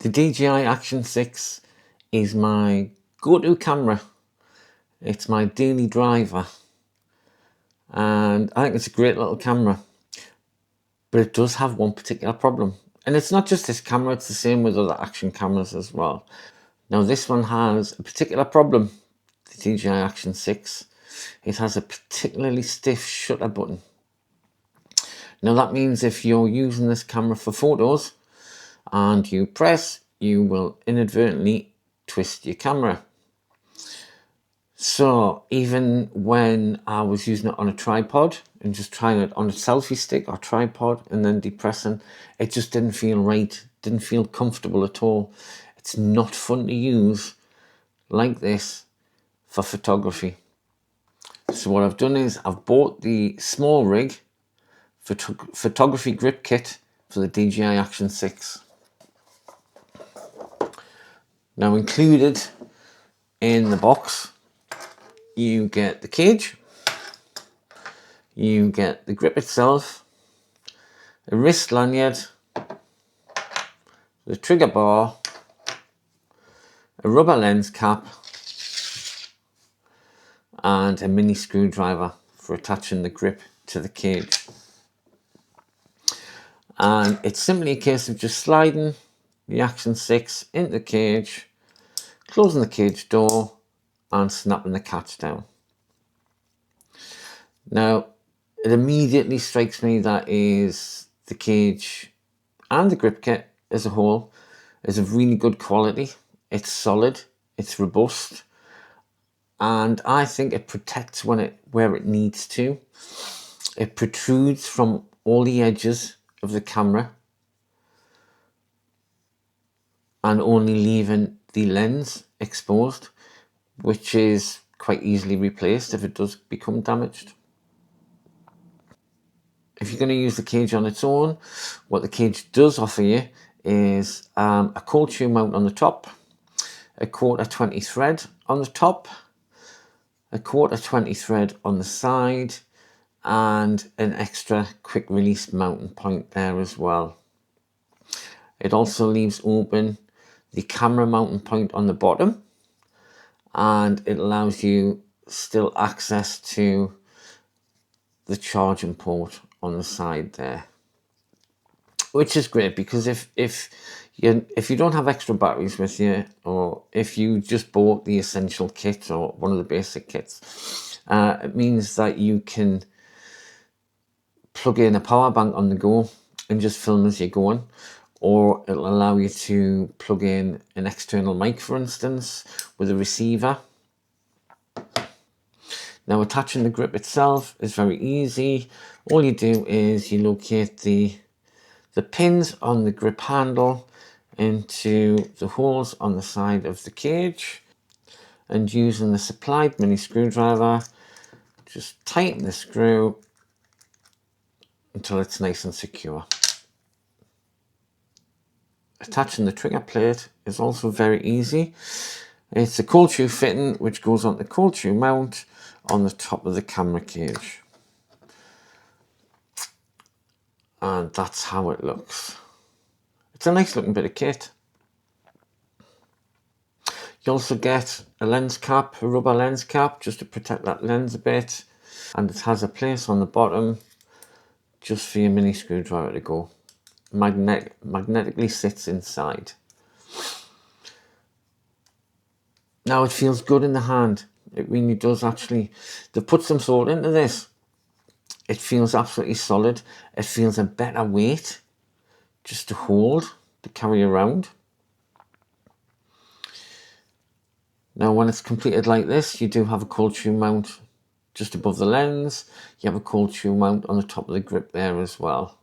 The DJI Action 6 is my go-to camera. It's my daily driver. And I think it's a great little camera. But it does have one particular problem. And it's not just this camera, it's the same with other Action cameras as well. Now this one has a particular problem, the DJI Action 6. It has a particularly stiff shutter button. Now that means if you're using this camera for photos and you press, you will inadvertently twist your camera. So even when I was using it on a tripod and just trying it on a selfie stick or tripod and then depressing, it just didn't feel right, didn't feel comfortable at all. It's not fun to use like this for photography. So what I've done is I've bought the Smallrig Photography Grip Kit for the DJI Action 6. Now included in the box, you get the cage, you get the grip itself, a wrist lanyard, the trigger bar, a rubber lens cap, and a mini screwdriver for attaching the grip to the cage. And it's simply a case of just sliding the Action 6 into the cage, closing the cage door and snapping the catch down. Now it immediately strikes me that is the cage and the grip kit as a whole is of really good quality. It's solid, it's robust, and I think it protects where it needs to. It protrudes from all the edges of the camera and only leaving the lens exposed, which is quite easily replaced if it does become damaged. If you're going to use the cage on its own, what the cage does offer you is a cold shoe mount on the top, a 1/4 thread on the top, a 1/4 thread on the side, and an extra quick release mounting point there as well. It also leaves open the camera mounting point on the bottom, and it allows you still access to the charging port on the side there, which is great because if you don't have extra batteries with you, or if you just bought the essential kit or one of the basic kits, it means that you can plug in a power bank on the go and just film as you're going, or it'll allow you to plug in an external mic, for instance, with a receiver. Now attaching the grip itself is very easy. All you do is you locate the pins on the grip handle into the holes on the side of the cage, and using the supplied mini screwdriver, just tighten the screw until it's nice and secure. Attaching the trigger plate is also very easy. It's a cold shoe fitting which goes on the cold shoe mount on the top of the camera cage. And that's how it looks. It's a nice looking bit of kit. You also get a lens cap, a rubber lens cap, just to protect that lens a bit. And it has a place on the bottom just for your mini screwdriver to go. Magnetically sits inside. Now it feels good in the hand. It really does actually. They've put some thought into this. It feels absolutely solid. It feels a better weight just to hold, to carry around. Now when it's completed like this, you do have a cold shoe mount just above the lens. You have a cold shoe mount on the top of the grip there as well.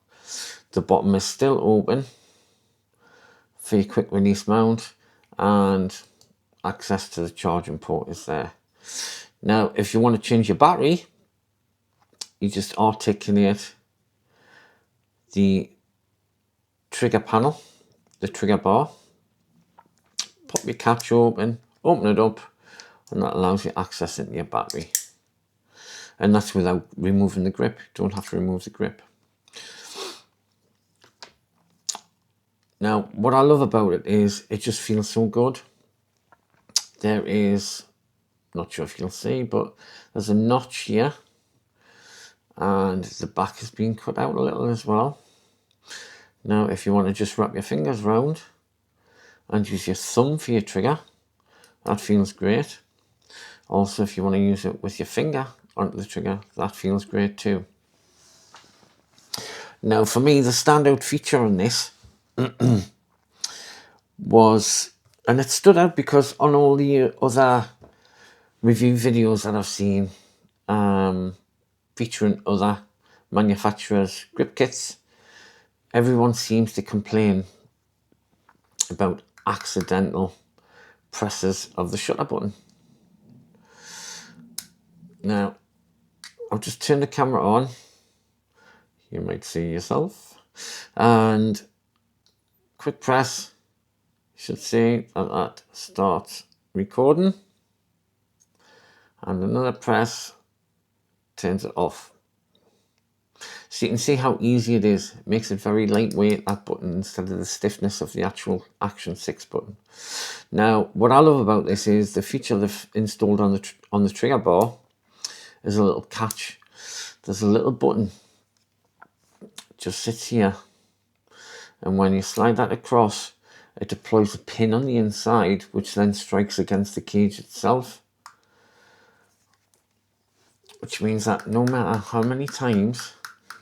The bottom is still open for your quick release mount, and access to the charging port is there. Now if you want to change your battery, you just articulate the trigger panel, the trigger bar, pop your catch open it up, and that allows you access into your battery. And that's without removing the grip. You don't have to remove the grip. Now, what I love about it is it just feels so good. There is, not sure if you'll see, but there's a notch here, and the back has been cut out a little as well. Now, if you want to just wrap your fingers round and use your thumb for your trigger, that feels great. Also, if you want to use it with your finger onto the trigger, that feels great too. Now, for me, the standout feature on this was, and it stood out because on all the other review videos that I've seen featuring other manufacturers' grip kits, everyone seems to complain about accidental presses of the shutter button. Now, I'll just turn the camera on. You might see yourself. And quick press. You should see that starts recording. And another press turns it off. So you can see how easy it is. It makes it very lightweight, that button, instead of the stiffness of the actual Action 6 button. Now, what I love about this is the feature they've installed on the trigger bar is a little catch. There's a little button, just sits here, and when you slide that across, it deploys a pin on the inside, which then strikes against the cage itself, which means that no matter how many times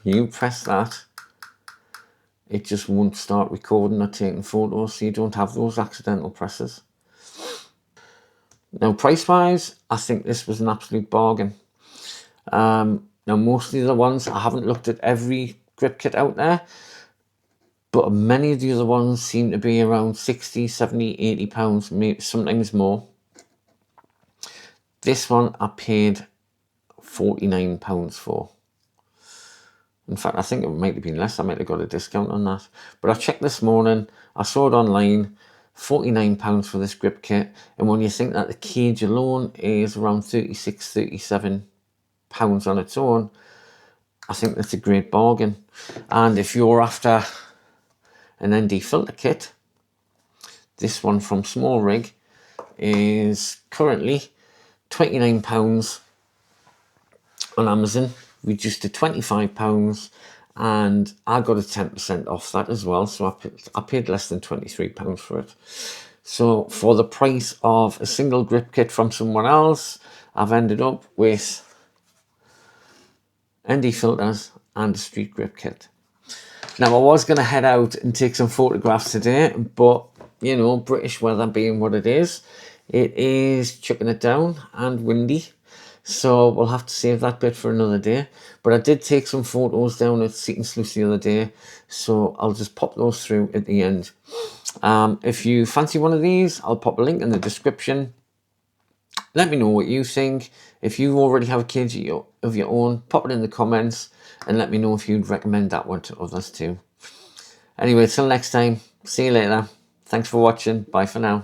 you press that, it just won't start recording or taking photos, so you don't have those accidental presses. Now, price wise, I think this was an absolute bargain. Now, most of the other ones, I haven't looked at every grip kit out there, but many of the other ones seem to be around 60, 70, 80 pounds, maybe sometimes more. This one I paid £49 for. In fact, I think it might have been less. I might have got a discount on that. But I checked this morning, I saw it online, £49 for this grip kit. And when you think that the cage alone is around 36, 37 pounds on its own, I think that's a great bargain. And if you're after an ND filter kit, this one from Smallrig is currently £29 on Amazon, reduced to £25, and I got a 10% off that as well, so I paid less than £23 for it. So for the price of a single grip kit from someone else, I've ended up with ND filters and a street grip kit. Now, I was going to head out and take some photographs today, but, you know, British weather being what it is chucking it down and windy. So we'll have to save that bit for another day. But I did take some photos down at Seton Sluice the other day, so I'll just pop those through at the end. If you fancy one of these, I'll pop a link in the description. Let me know what you think. If you already have a cage of your own, pop it in the comments and let me know if you'd recommend that one to others too. Anyway, till next time, see you later. Thanks for watching. Bye for now.